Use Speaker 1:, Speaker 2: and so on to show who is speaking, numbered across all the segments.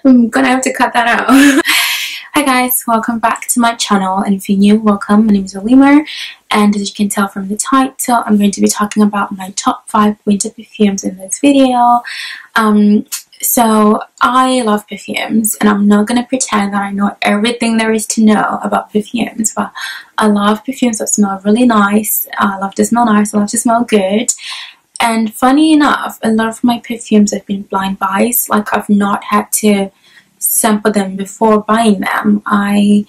Speaker 1: I'm gonna have to cut that out. Hi guys, welcome back to my channel, and if you're new, welcome. My name is Alima, and as you can tell from the title, I'm going to be talking about my top 5 winter perfumes in this video. So I love perfumes, and I'm not gonna pretend that I know everything there is to know about perfumes, but I love perfumes that smell really nice. I love to smell nice, I love to smell good. And funny enough, a lot of my perfumes have been blind buys. Like, I've not had to sample them before buying them. I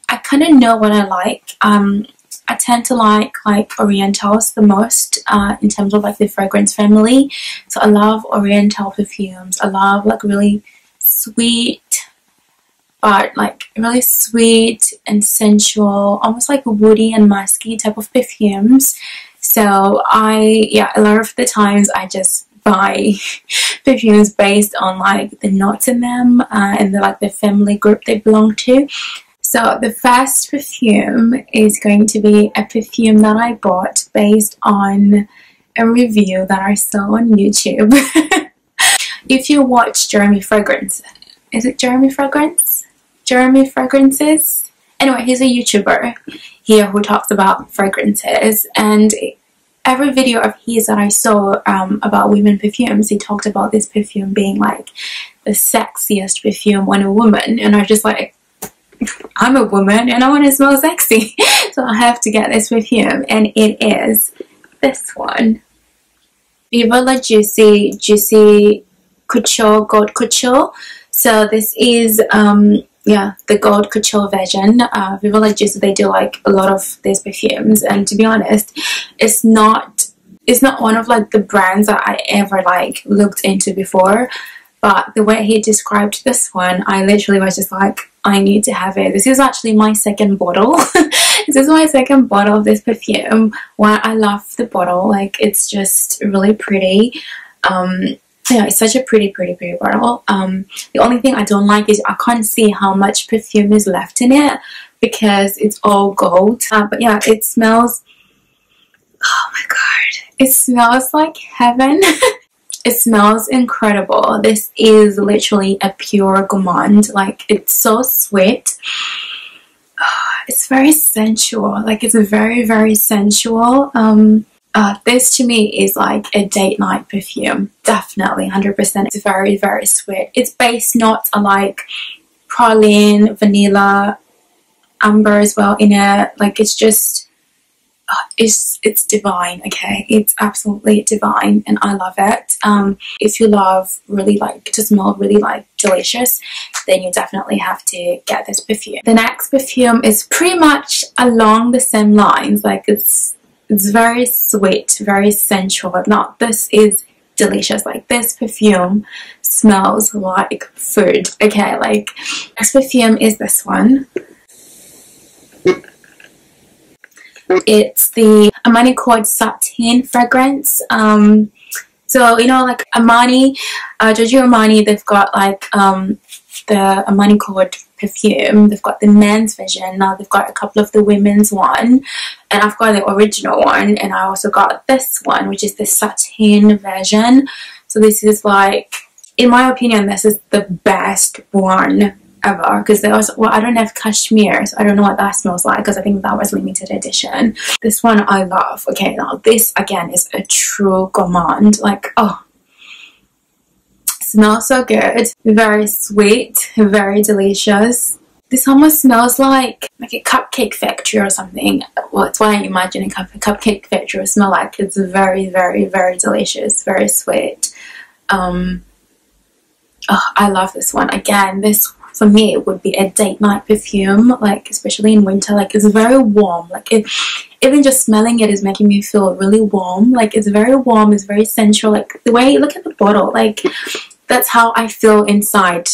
Speaker 1: kind of know what I like. I tend to like Orientals the most in terms of like the fragrance family. So I love Oriental perfumes. I love like really sweet, but like really sweet and sensual, almost like woody and musky type of perfumes. So a lot of the times I just buy perfumes based on like the notes in them and the family group they belong to. So the first perfume is going to be a perfume that I bought based on a review that I saw on YouTube. If you watch Jeremy Fragrance, is it Jeremy Fragrance? Jeremy Fragrances? Anyway, he's a YouTuber here who talks about fragrances, and every video of his that I saw about women perfumes, he talked about this perfume being like the sexiest perfume on a woman, and I was just like, I'm a woman and I want to smell sexy, so I have to get this perfume, and it is this one, Viva La Juicy Couture Gold Couture. So this is the Gold Couture version. Viva La Juicy, they do like a lot of these perfumes, and to be honest, it's not one of like the brands that I ever like looked into before, but the way he described this one, I literally was just like, I need to have it. This is actually my second bottle. This is my second bottle of this perfume. Well, I love the bottle, like it's just really pretty. Yeah, it's such a pretty bottle. The only thing I don't like is I can't see how much perfume is left in it because it's all gold. But yeah, it smells, oh my god, it smells like heaven. It smells incredible. This is literally a pure gourmand. Like, it's so sweet. It's very sensual. Like, it's very sensual. This to me is like a date night perfume, definitely 100%. It's very sweet. Its base notes are like praline, vanilla, amber as well in it. Like, it's just it's divine. Okay, it's absolutely divine, and I love it. If you love really like to smell really like delicious, then you definitely have to get this perfume. The next perfume is pretty much along the same lines. Like, it's very sweet, very sensual. Now, this is delicious. Like, this perfume smells like food. Okay, like, next perfume is this one. It's the Armani Code Satin fragrance. So, you know, like Armani, Giorgio Armani, they've got like the Armani Code perfume. They've got the men's version. Now they've got a couple of the women's one, and I've got the original one, and I also got this one, which is the satin version. So this is like, in my opinion, this is the best one ever, because there was, well, I don't have cashmere, so I don't know what that smells like, because I think that was limited edition. This one I love. Okay, now this again is a true gourmand. Like, oh, smells so good, very sweet, very delicious. This almost smells like a cupcake factory or something. Well, it's what I imagine a cupcake factory would smell like. It's very delicious, very sweet. Oh, I love this one. Again, this for me it would be a date night perfume, like especially in winter. Like, it's very warm. Like, even just smelling it is making me feel really warm. Like, it's very warm, it's very sensual. Like, the way you look at the bottle, like, that's how I feel inside.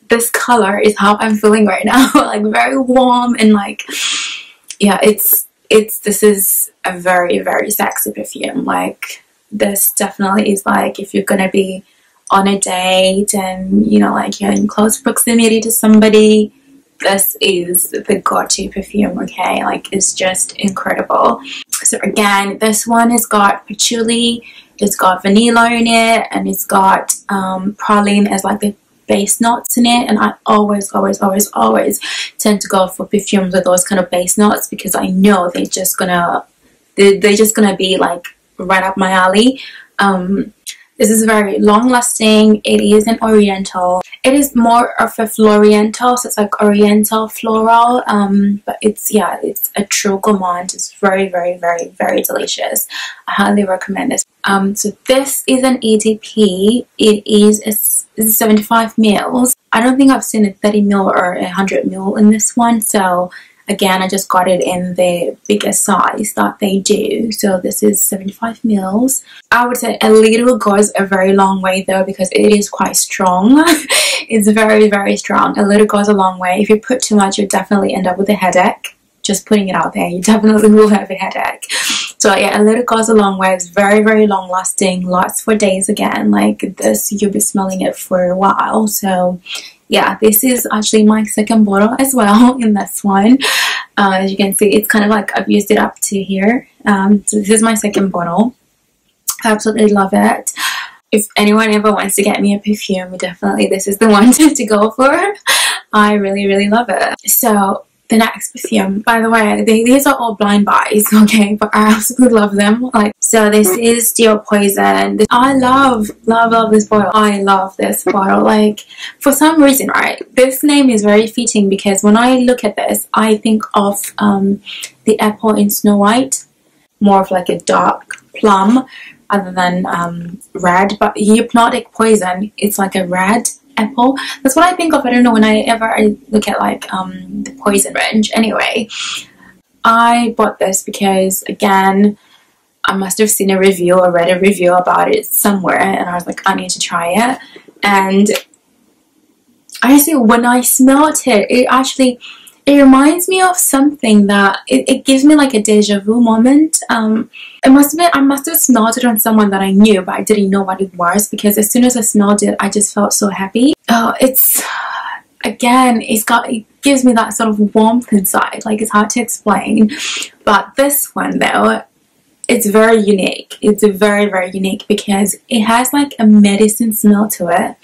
Speaker 1: This color is how I'm feeling right now. Like, very warm, and like, yeah, this is a very sexy perfume. Like, this definitely is like, if you're gonna be on a date and, you know, like, you're in close proximity to somebody, this is the go-to perfume. Okay, like, it's just incredible. So again, this one has got patchouli, it's got vanilla in it, and it's got praline as like the base notes in it, and I always tend to go for perfumes with those kind of base notes because I know they're just gonna be like right up my alley. This is very long lasting. It is an oriental. It is more of a floriental, so it's like oriental floral, but it's a true gourmand. It's very delicious. I highly recommend this. So this is an EDP. It is 75 mils. I don't think I've seen a 30 ml or 100 ml in this one, so again, I just got it in the biggest size that they do. So this is 75 mils. I would say a little goes a very long way though, because it is quite strong. It's very strong. A little goes a long way. If you put too much, you definitely end up with a headache. Just putting it out there, you definitely will have a headache. So yeah, a little goes a long way. It's very long lasting, lasts for days again. Like this, you'll be smelling it for a while. So yeah, this is actually my second bottle as well in this one. As you can see, it's kind of like I've used it up to here. So this is my second bottle. I absolutely love it. If anyone ever wants to get me a perfume, definitely this is the one to go for. I really love it. So the next perfume, by the way, these are all blind buys, okay, but I absolutely love them. Like, so this is Dior Poison. I love this bottle. I love this bottle. Like, for some reason, right, this name is very fitting because when I look at this, I think of the apple in Snow White, more of like a dark plum other than red, but Hypnotic Poison, it's like a red apple. That's what I think of. I don't know, whenever I look at like the Poison range. Anyway, I bought this because, again, I must have seen a review or read a review about it somewhere, and I was like, I need to try it. And honestly, when I smelled it, it reminds me of something that it gives me like a deja vu moment. I must have smelled it on someone that I knew, but I didn't know what it was, because as soon as I smelled it, I just felt so happy. It's, again, it gives me that sort of warmth inside. Like, it's hard to explain. But this one though, it's very unique. It's very unique because it has like a medicine smell to it.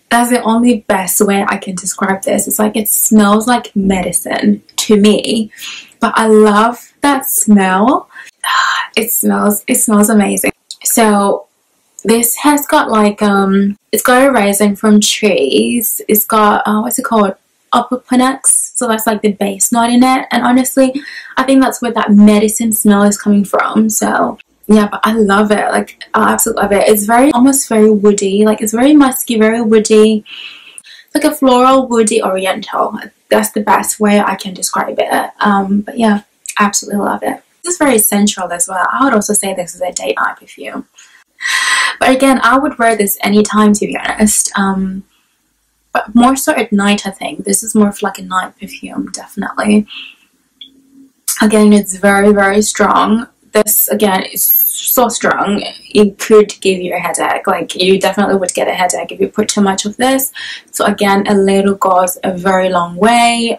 Speaker 1: That's the only best way I can describe this. It's like it smells like medicine to me, but I love that smell. It smells amazing. So this has got like it's got a resin from trees. It's got what's it called, opoponax. So that's like the base note in it. And honestly, I think that's where that medicine smell is coming from. So yeah, but I love it. Like, I absolutely love it. It's almost very woody. Like, it's very musky, very woody. Like a floral, woody, oriental. That's the best way I can describe it. But yeah, absolutely love it. This is very sensual as well. I would also say this is a date night perfume. But again, I would wear this anytime, to be honest. But more so at night, I think. This is more of like a night perfume, definitely. Again, it's very strong. This, again, is so strong, it could give you a headache. Like, you definitely would get a headache if you put too much of this. So again, a little goes a very long way.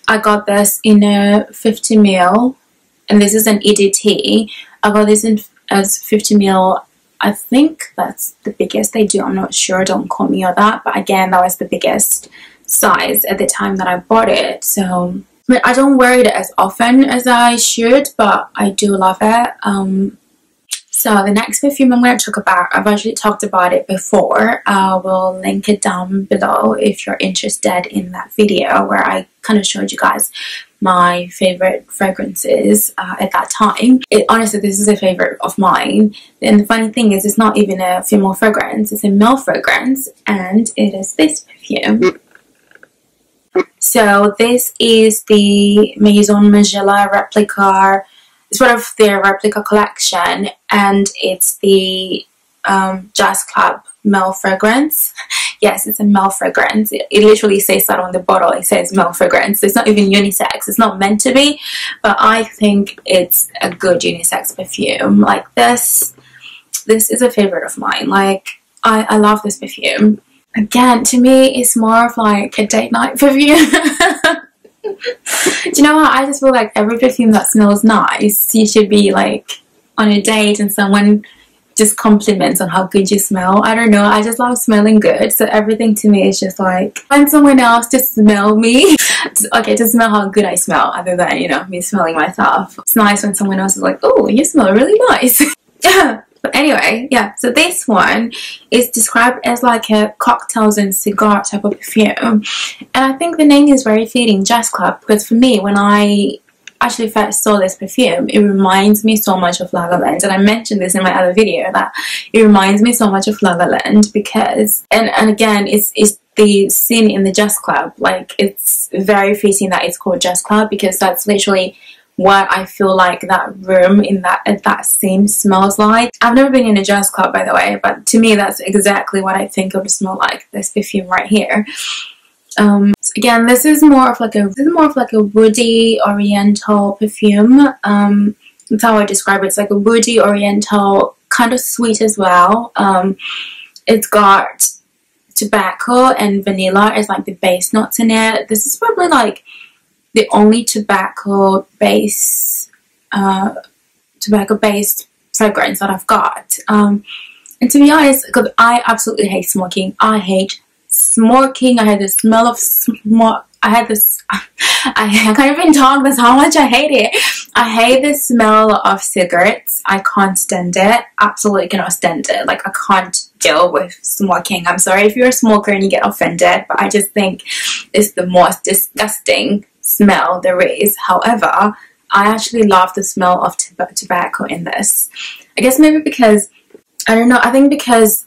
Speaker 1: I got this in a 50 ml, and this is an EDT. I got this in as 50 ml. I think that's the biggest they do. I'm not sure, don't quote me on that. But again, that was the biggest size at the time that I bought it. So but I don't wear it as often as I should, but I do love it. So the next perfume I'm going to talk about, I've actually talked about it before. I will link it down below if you're interested in that video where I kind of showed you guys my favorite fragrances at that time. Honestly, this is a favorite of mine. And the funny thing is, it's not even a female fragrance, it's a male fragrance, and it is this perfume. So this is the Maison Margiela replica. It's part of their replica collection, and it's the Jazz Club male fragrance. Yes, it's a male fragrance. It literally says that on the bottle. It says male fragrance. It's not even unisex. It's not meant to be, but I think it's a good unisex perfume. Like this is a favorite of mine. Like, I love this perfume. Again, to me, it's more of like a date night perfume. Do you know what? I just feel like every perfume that smells nice, you should be like on a date and someone just compliments on how good you smell. I don't know, I just love smelling good, so everything to me is just like when someone else just smell me okay, to smell how good I smell, other than, you know, me smelling myself. It's nice when someone else is like, oh, you smell really nice. But anyway, yeah, so this one is described as like a cocktails and cigar type of perfume, and I think the name is very fitting, Jazz Club, because for me, when I actually first saw this perfume, it reminds me so much of La La Land, and I mentioned this in my other video that it reminds me so much of La La Land because, and again, it's the scene in the Jazz Club, like it's very fitting that it's called Jazz Club because that's literally what I feel like that room in that scene smells like. I've never been in a jazz club, by the way, but to me that's exactly what I think it would smell like, this perfume right here. So again, this is more of like a woody oriental perfume. That's how I describe it. It's like a woody oriental, kind of sweet as well. It's got tobacco and vanilla as like the base notes in it. This is probably like the only tobacco based fragrance that I've got. And to be honest, because I absolutely hate smoking. I hate smoking. I had the smell of smoke. I can't even talk. That's how much I hate it. I hate the smell of cigarettes. I can't stand it. Absolutely cannot stand it. Like, I can't deal with smoking. I'm sorry if you're a smoker and you get offended, but I just think it's the most disgusting smell there is. However, I actually love the smell of tobacco in this. I guess maybe because, I don't know, I think because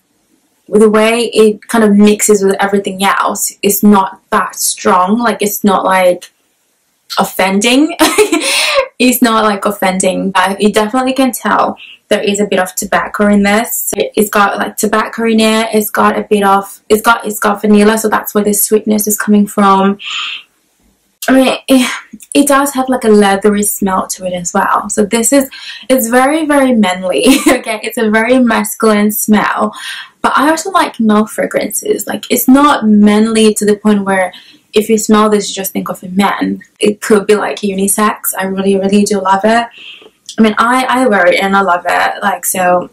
Speaker 1: the way it kind of mixes with everything else is not that strong. Like, it's not like offending. It's not like offending. You definitely can tell there is a bit of tobacco in this. It's got like tobacco in it. It's got a bit of, it's got vanilla, so that's where the sweetness is coming from. I mean, it does have like a leathery smell to it as well. So it's very, very manly. Okay, it's a very masculine smell. But I also like male fragrances. Like, it's not manly to the point where if you smell this, you just think of a man. It could be like unisex. I really, really do love it. I mean, I wear it and I love it. Like, so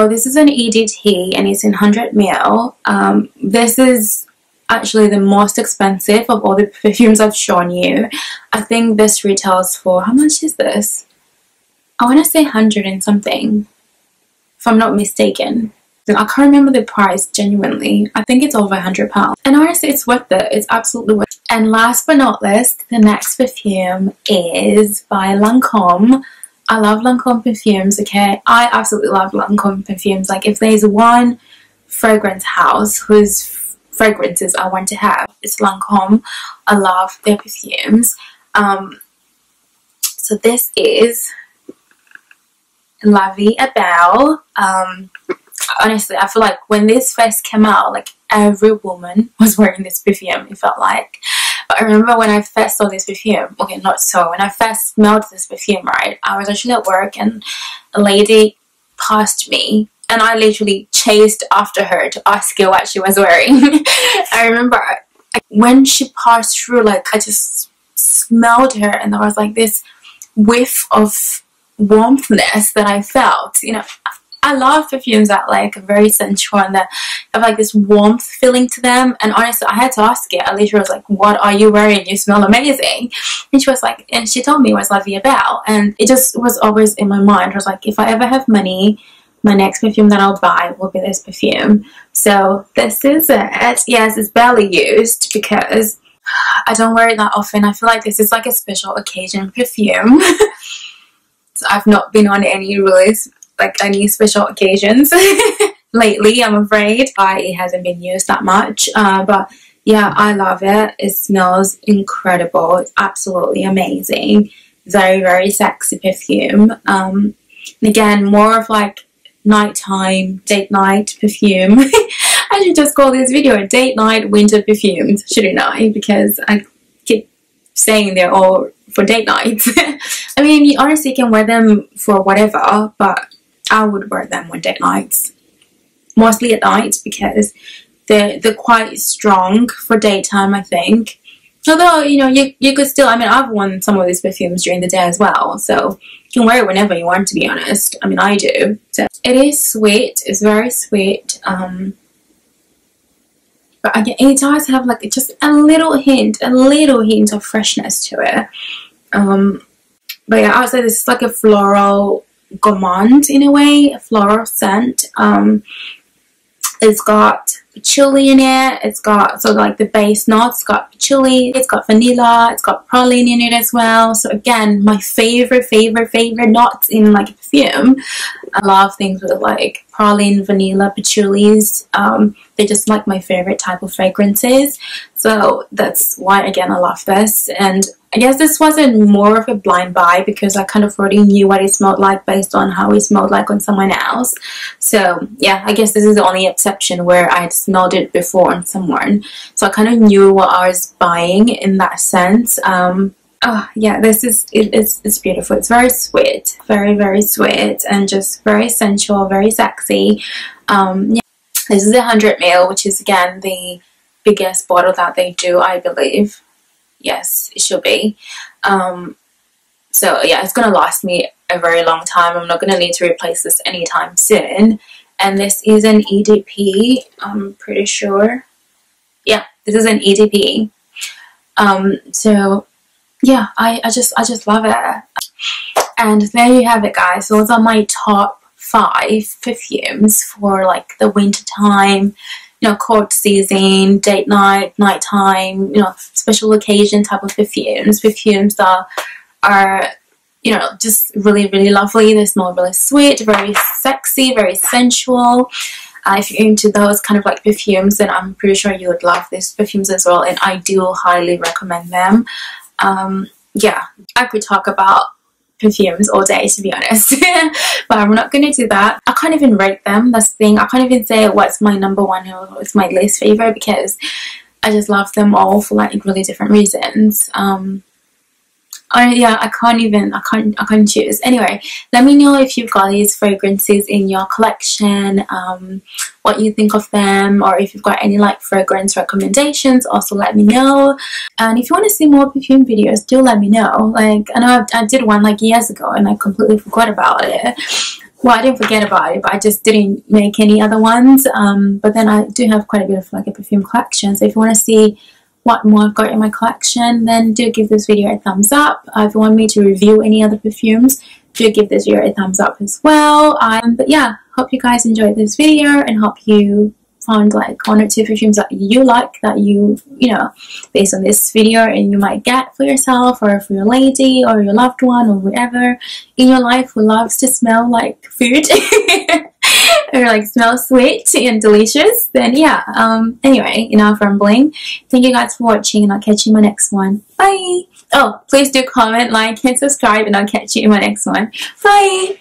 Speaker 1: this is an EDT and it's in 100 ml. This is actually the most expensive of all the perfumes I've shown you. I think this retails for, how much is this? I want to say 100 and something, if I'm not mistaken. I can't remember the price, genuinely. I think it's over £100. And honestly, it's worth it. It's absolutely worth it. And last but not least, the next perfume is by Lancome. I love Lancome perfumes, okay? I absolutely love Lancome perfumes. Like, if there's one fragrance house whose fragrances I want to have, it's Lancome. I love their perfumes. So this is La Vie est Belle. Honestly, I feel like when this first came out, like, every woman was wearing this perfume, it felt like. But I remember when I first saw this perfume, okay, not so, when I first smelled this perfume, right, I was actually at work and a lady passed me and I literally chased after her to ask her what she was wearing. I remember when she passed through, like, I just smelled her and there was like this whiff of warmthness that I felt, you know. I love perfumes that like are very sensual and that have like this warmth feeling to them. And honestly, I had to ask it. I literally was like, what are you wearing? You smell amazing. And she was like, and she told me it was La Vie est Belle. And it just was always in my mind. I was like, if I ever have money, my next perfume that I'll buy will be this perfume. So this is it. Yes, it's barely used because I don't wear it that often. I feel like this is like a special occasion perfume. So I've not been on any release, like any special occasions lately, I'm afraid. It hasn't been used that much, but yeah, I love it. It smells incredible. It's absolutely amazing. Very, very sexy perfume. And again, more of like nighttime, date night perfume. I should just call this video a date night winter perfumes, shouldn't I? Because I keep saying they're all for date nights. I mean, you honestly can wear them for whatever, but I would wear them on date nights, mostly at night, because they're quite strong for daytime, I think. Although, you know, you could still, I mean, I've worn some of these perfumes during the day as well, so you can wear it whenever you want, to be honest. I mean, I do. So it is sweet. It's very sweet. But again, it does have like just a little hint of freshness to it. But yeah, I would say this is like a floral gourmand in a way, a floral scent. It's got patchouli in it. It's got, so like the base notes, it's got patchouli, it's got vanilla, it's got praline in it as well. So again, my favorite notes in like a perfume. I love things with like praline, vanilla, patchoulis. They're just like my favorite type of fragrances. So that's why, again, I love this. And I guess this wasn't more of a blind buy because I kind of already knew what it smelled like based on how it smelled like on someone else. So yeah, I guess this is the only exception where I had smelled it before on someone. So I kind of knew what I was buying in that sense. Oh yeah, this is it's beautiful. It's very sweet, very sweet, and just very sensual, very sexy. Yeah, this is 100 ml, which is again the biggest bottle that they do, I believe. Yes, it should be. So yeah, it's gonna last me a very long time. I'm not gonna need to replace this anytime soon. And this is an EDP, I'm pretty sure. Yeah, this is an EDP. So yeah, I just love it. And there you have it, guys. Those are my top 5 perfumes for like the winter time, you know, court season, date night, nighttime, you know, special occasion type of perfumes. Perfumes that are, you know, just really lovely. They smell really sweet, very sexy, very sensual. If you're into those kind of like perfumes, then I'm pretty sure you would love these perfumes as well, and I do highly recommend them. Yeah, I could talk about perfumes all day, to be honest. But I'm not going to do that. I can't even rate them. That's the thing. I can't even say what's my number one or what's my least favorite, because I just love them all for like really different reasons. Yeah, I can't choose. Anyway, let me know if you've got these fragrances in your collection, what you think of them, or if you've got any like fragrance recommendations, also let me know. And if you want to see more perfume videos, do let me know. Like, I know I did one like years ago and I completely forgot about it. Well, I didn't forget about it, but I just didn't make any other ones. But then I do have quite a bit of like a perfume collection, so if you want to see what more I've got in my collection, then do give this video a thumbs up. If you want me to review any other perfumes, do give this video a thumbs up as well. But yeah, hope you guys enjoyed this video, and hope you found like 1 or 2 perfumes that you like, that you know, based on this video, and you might get for yourself or for your lady or your loved one or whatever in your life who loves to smell like food. Or like smell sweet and delicious. Then yeah, anyway, enough rambling. Thank you guys for watching, and I'll catch you in my next one. Bye. Oh, please do comment, like, and subscribe, and I'll catch you in my next one. Bye.